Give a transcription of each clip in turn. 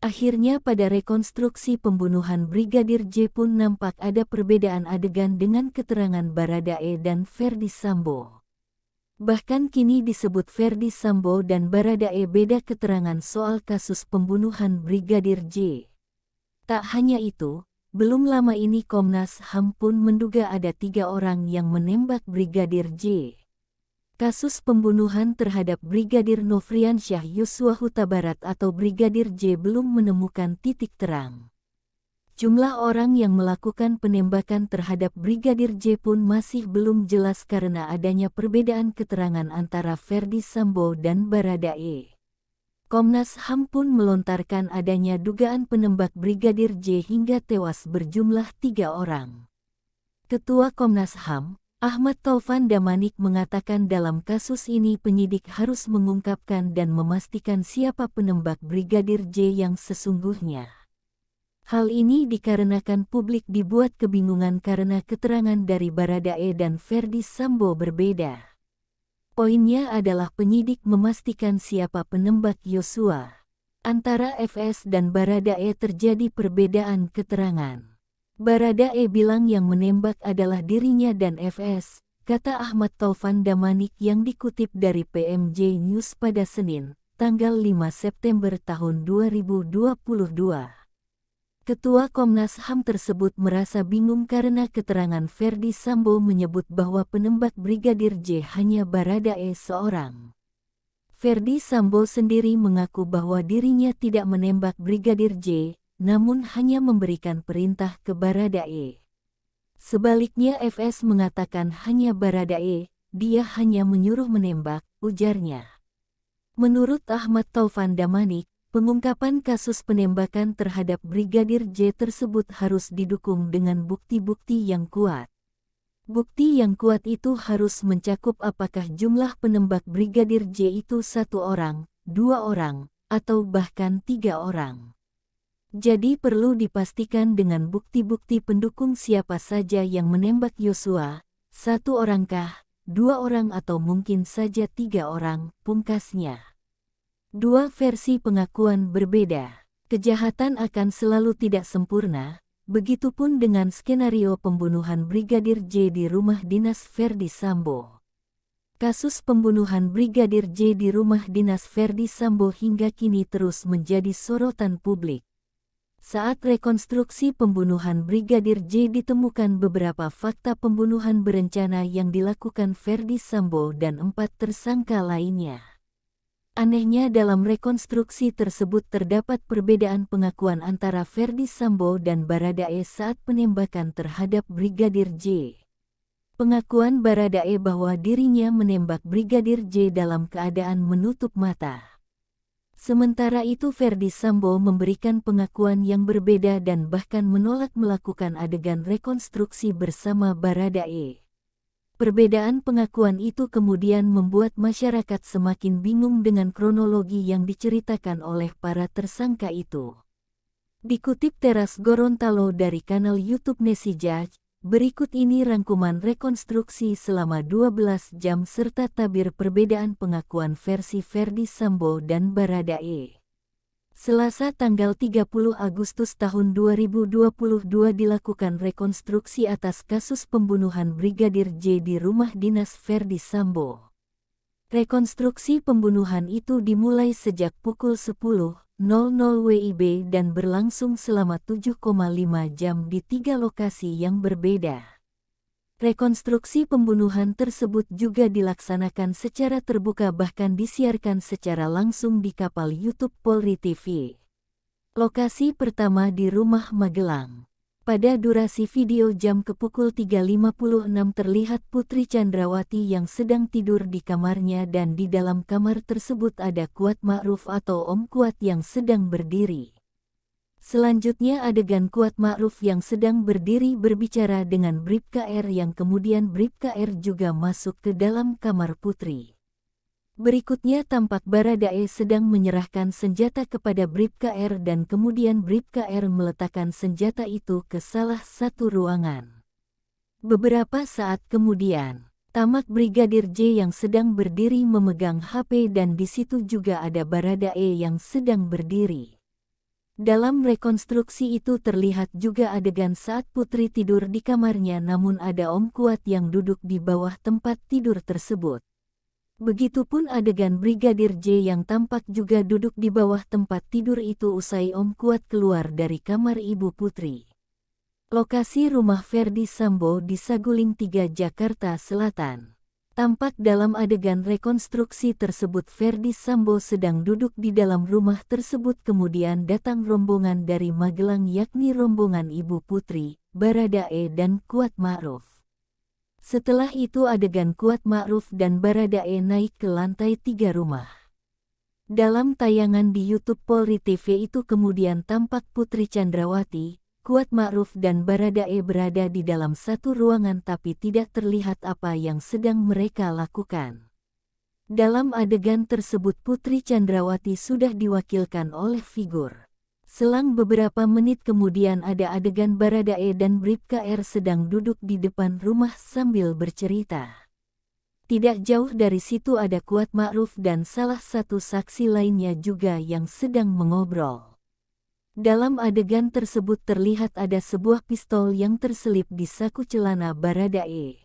Akhirnya pada rekonstruksi pembunuhan Brigadir J pun nampak ada perbedaan adegan dengan keterangan Baradae dan Ferdy Sambo. Bahkan kini disebut Ferdy Sambo dan Baradae beda keterangan soal kasus pembunuhan Brigadir J. Tak hanya itu, belum lama ini Komnas HAM pun menduga ada 3 orang yang menembak Brigadir J. Kasus pembunuhan terhadap Brigadir Nofriansyah Yosua Huta Barat atau Brigadir J belum menemukan titik terang. Jumlah orang yang melakukan penembakan terhadap Brigadir J pun masih belum jelas karena adanya perbedaan keterangan antara Ferdy Sambo dan Baradae. Komnas HAM pun melontarkan adanya dugaan penembak Brigadir J hingga tewas berjumlah 3 orang. Ketua Komnas HAM, Ahmad Taufan Damanik mengatakan dalam kasus ini penyidik harus mengungkapkan dan memastikan siapa penembak Brigadir J yang sesungguhnya. Hal ini dikarenakan publik dibuat kebingungan karena keterangan dari Baradae dan Ferdy Sambo berbeda. Poinnya adalah penyidik memastikan siapa penembak Yosua. Antara FS dan Baradae terjadi perbedaan keterangan. Baradae bilang yang menembak adalah dirinya dan FS, kata Ahmad Taufan Damanik yang dikutip dari PMJ News pada Senin, tanggal 5 September tahun 2022. Ketua Komnas HAM tersebut merasa bingung karena keterangan Ferdy Sambo menyebut bahwa penembak Brigadir J hanya Baradae seorang. Ferdy Sambo sendiri mengaku bahwa dirinya tidak menembak Brigadir J, namun hanya memberikan perintah ke Baradae. Sebaliknya FS mengatakan hanya Baradae, dia hanya menyuruh menembak, ujarnya. Menurut Ahmad Taufan Damanik, pengungkapan kasus penembakan terhadap Brigadir J tersebut harus didukung dengan bukti-bukti yang kuat. Bukti yang kuat itu harus mencakup apakah jumlah penembak Brigadir J itu 1 orang, 2 orang, atau bahkan 3 orang. Jadi perlu dipastikan dengan bukti-bukti pendukung siapa saja yang menembak Yosua, 1 orangkah, 2 orang atau mungkin saja 3 orang, pungkasnya. 2 versi pengakuan berbeda. Kejahatan akan selalu tidak sempurna, begitupun dengan skenario pembunuhan Brigadir J di rumah dinas Ferdy Sambo. Kasus pembunuhan Brigadir J di rumah dinas Ferdy Sambo hingga kini terus menjadi sorotan publik. Saat rekonstruksi pembunuhan Brigadir J ditemukan beberapa fakta pembunuhan berencana yang dilakukan Ferdy Sambo dan 4 tersangka lainnya. Anehnya dalam rekonstruksi tersebut terdapat perbedaan pengakuan antara Ferdy Sambo dan Baradae saat penembakan terhadap Brigadir J. Pengakuan Baradae bahwa dirinya menembak Brigadir J dalam keadaan menutup mata. Sementara itu Ferdy Sambo memberikan pengakuan yang berbeda dan bahkan menolak melakukan adegan rekonstruksi bersama Baradae. Perbedaan pengakuan itu kemudian membuat masyarakat semakin bingung dengan kronologi yang diceritakan oleh para tersangka itu. Dikutip Teras Gorontalo dari kanal YouTube Nesi Judge, berikut ini rangkuman rekonstruksi selama 12 jam serta tabir perbedaan pengakuan versi Ferdy Sambo dan Baradae. Selasa tanggal 30 Agustus tahun 2022 dilakukan rekonstruksi atas kasus pembunuhan Brigadir J di rumah dinas Ferdy Sambo. Rekonstruksi pembunuhan itu dimulai sejak pukul 10.00 WIB dan berlangsung selama 7,5 jam di 3 lokasi yang berbeda. Rekonstruksi pembunuhan tersebut juga dilaksanakan secara terbuka bahkan disiarkan secara langsung di kapal YouTube Polri TV. Lokasi pertama di Rumah Magelang. Pada durasi video jam ke pukul 3.56 terlihat Putri Chandrawati yang sedang tidur di kamarnya dan di dalam kamar tersebut ada Kuat Ma'ruf atau Om Kuat yang sedang berdiri. Selanjutnya adegan Kuat Ma'ruf yang sedang berdiri berbicara dengan Bribka R yang kemudian Bribka R juga masuk ke dalam kamar Putri. Berikutnya tampak Baradae sedang menyerahkan senjata kepada Bribka R dan kemudian Bribka R meletakkan senjata itu ke salah satu ruangan. Beberapa saat kemudian, tamak Brigadir J yang sedang berdiri memegang HP dan di situ juga ada Baradae yang sedang berdiri. Dalam rekonstruksi itu terlihat juga adegan saat Putri tidur di kamarnya namun ada Om Kuat yang duduk di bawah tempat tidur tersebut. Begitupun adegan Brigadir J yang tampak juga duduk di bawah tempat tidur itu usai Om Kuat keluar dari kamar Ibu Putri. Lokasi rumah Ferdi Sambo di Saguling 3, Jakarta Selatan. Tampak dalam adegan rekonstruksi tersebut Ferdi Sambo sedang duduk di dalam rumah tersebut kemudian datang rombongan dari Magelang yakni rombongan Ibu Putri, Baradae dan Kuat Ma'ruf. Setelah itu adegan Kuat Ma'ruf dan Baradae naik ke lantai 3 rumah. Dalam tayangan di YouTube Polri TV itu kemudian tampak Putri Chandrawati, Kuat Ma'ruf dan Baradae berada di dalam satu ruangan tapi tidak terlihat apa yang sedang mereka lakukan. Dalam adegan tersebut Putri Chandrawati sudah diwakilkan oleh figur. Selang beberapa menit kemudian ada adegan Baradae dan Bribka R sedang duduk di depan rumah sambil bercerita. Tidak jauh dari situ ada Kuat Ma'ruf dan salah satu saksi lainnya juga yang sedang mengobrol. Dalam adegan tersebut terlihat ada sebuah pistol yang terselip di saku celana Baradae.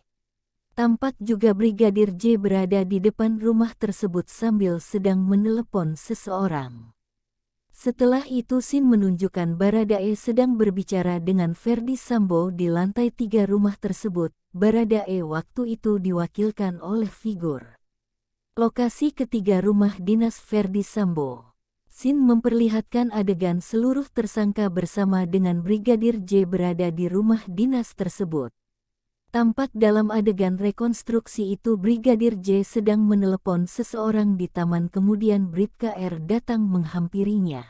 Tampak juga Brigadir J berada di depan rumah tersebut sambil sedang menelepon seseorang. Setelah itu scene menunjukkan Baradae sedang berbicara dengan Ferdi Sambo di lantai 3 rumah tersebut. Baradae waktu itu diwakilkan oleh figur. Lokasi ketiga rumah dinas Ferdi Sambo. Scene memperlihatkan adegan seluruh tersangka bersama dengan Brigadir J berada di rumah dinas tersebut. Tampak dalam adegan rekonstruksi itu Brigadir J sedang menelepon seseorang di taman kemudian Bribka R datang menghampirinya.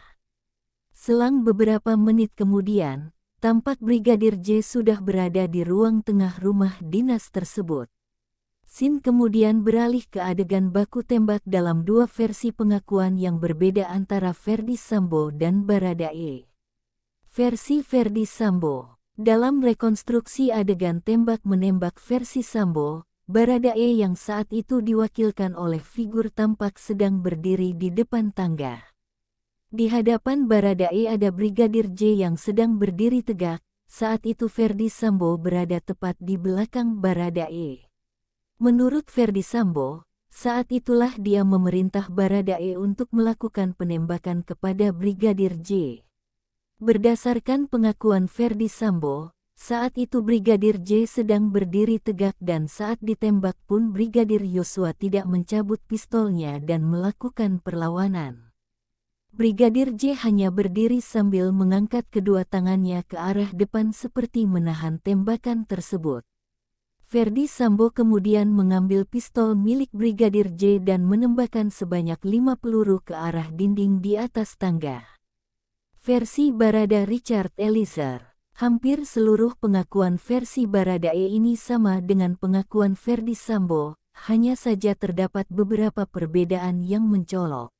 Selang beberapa menit kemudian, tampak Brigadir J sudah berada di ruang tengah rumah dinas tersebut. Scene kemudian beralih ke adegan baku tembak dalam dua versi pengakuan yang berbeda antara Ferdi Sambo dan Baradae. Versi Ferdi Sambo. Dalam rekonstruksi adegan tembak-menembak versi Sambo, Baradae yang saat itu diwakilkan oleh figur tampak sedang berdiri di depan tangga. Di hadapan Baradae ada Brigadir J yang sedang berdiri tegak, saat itu Ferdi Sambo berada tepat di belakang Baradae. Menurut Ferdi Sambo, saat itulah dia memerintah Baradae untuk melakukan penembakan kepada Brigadir J. Berdasarkan pengakuan Ferdi Sambo, saat itu Brigadir J sedang berdiri tegak dan saat ditembak pun Brigadir Yosua tidak mencabut pistolnya dan melakukan perlawanan. Brigadir J hanya berdiri sambil mengangkat kedua tangannya ke arah depan seperti menahan tembakan tersebut. Ferdi Sambo kemudian mengambil pistol milik Brigadir J dan menembakkan sebanyak 5 peluru ke arah dinding di atas tangga. Versi Barada Richard Eliezer. Hampir seluruh pengakuan versi Baradae ini sama dengan pengakuan Ferdi Sambo, hanya saja terdapat beberapa perbedaan yang mencolok.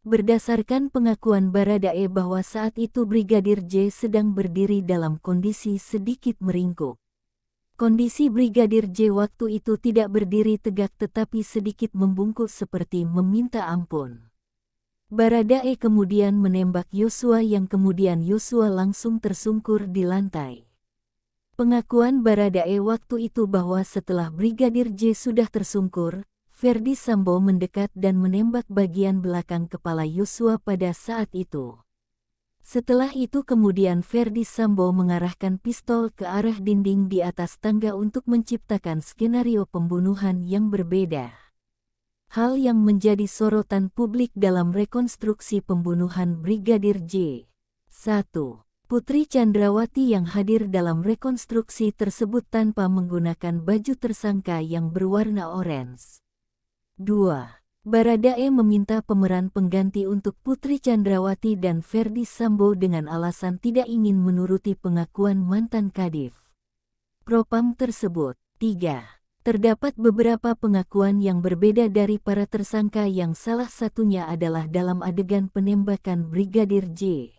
Berdasarkan pengakuan Baradae bahwa saat itu Brigadir J sedang berdiri dalam kondisi sedikit meringkuk. Kondisi Brigadir J waktu itu tidak berdiri tegak tetapi sedikit membungkuk seperti meminta ampun. Baradae kemudian menembak Yosua yang kemudian Yosua langsung tersungkur di lantai. Pengakuan Baradae waktu itu bahwa setelah Brigadir J sudah tersungkur, Ferdi Sambo mendekat dan menembak bagian belakang kepala Yosua pada saat itu. Setelah itu kemudian Ferdi Sambo mengarahkan pistol ke arah dinding di atas tangga untuk menciptakan skenario pembunuhan yang berbeda. Hal yang menjadi sorotan publik dalam rekonstruksi pembunuhan Brigadir J. 1. Putri Chandrawati yang hadir dalam rekonstruksi tersebut tanpa menggunakan baju tersangka yang berwarna orange. 2. Baradae meminta pemeran pengganti untuk Putri Chandrawati dan Ferdi Sambo dengan alasan tidak ingin menuruti pengakuan mantan Kadif Propam tersebut. 3. Terdapat beberapa pengakuan yang berbeda dari para tersangka yang salah satunya adalah dalam adegan penembakan Brigadir J.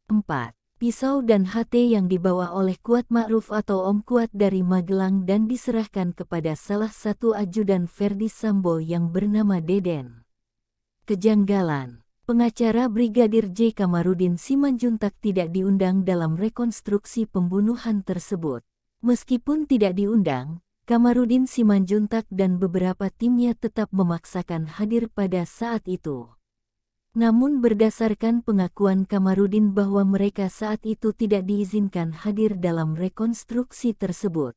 4. Pisau dan HT yang dibawa oleh Kuat Ma'ruf atau Om Kuat dari Magelang dan diserahkan kepada salah satu ajudan Ferdi Sambo yang bernama Deden. Kejanggalan. Pengacara Brigadir J. Kamarudin Simanjuntak tidak diundang dalam rekonstruksi pembunuhan tersebut. Meskipun tidak diundang, Kamarudin Simanjuntak dan beberapa timnya tetap memaksakan hadir pada saat itu. Namun berdasarkan pengakuan Kamarudin bahwa mereka saat itu tidak diizinkan hadir dalam rekonstruksi tersebut.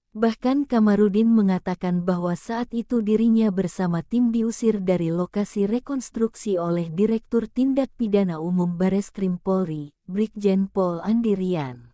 Bahkan Kamarudin mengatakan bahwa saat itu dirinya bersama tim diusir dari lokasi rekonstruksi oleh Direktur Tindak Pidana Umum Bareskrim Polri, Brigjen Pol Andi Rian.